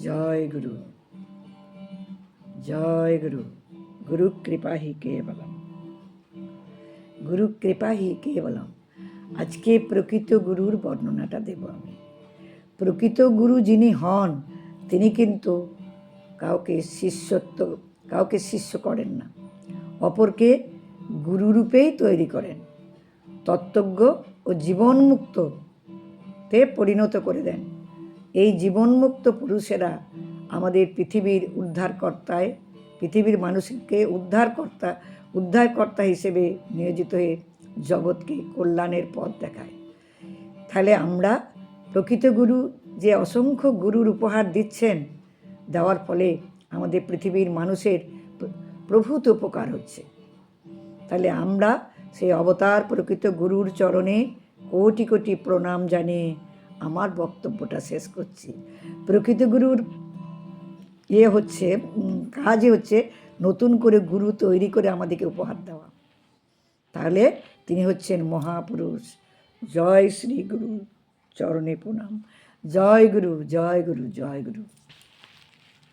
জয় গুরু, জয় গুরু। গুরু কৃপা হি কেবলম, গুরু কৃপা হি কেবলম। আজকে প্রকৃত গুরুর বর্ণনাটা দেব আমি। প্রকৃত গুরু যিনি হন তিনি কিন্তু কাউকে শিষ্য করেন না, অপরকে গুরুরূপেই তৈরি করেন, তত্ত্বজ্ঞ ও জীবনমুক্ততে পরিণত করে দেন। এই জীবনমুক্ত পুরুষেরা আমাদের পৃথিবীর উদ্ধারকর্তায়, পৃথিবীর মানুষকে উদ্ধারকর্তা হিসেবে নিয়োজিত হয়ে জগৎকে কল্যাণের পথ দেখায়। তাহলে আমরা প্রকৃত গুরু যে অসংখ্য গুরুর উপহার দিচ্ছেন, দেওয়ার ফলে আমাদের পৃথিবীর মানুষের প্রভূত উপকার হচ্ছে। তাহলে আমরা সেই অবতার প্রকৃত গুরুর চরণে কোটি কোটি প্রণাম জানিয়ে আমার বক্তব্যটা শেষ করছি। প্রকৃত গুরুর কাজই হচ্ছে নতুন করে গুরু তৈরি করে আমাদেরকে উপহার দেওয়া। তাহলে তিনি হচ্ছেন মহাপুরুষ। জয় শ্রী গুরু, চরণে প্রণাম। জয় গুরু, জয় গুরু, জয় গুরু।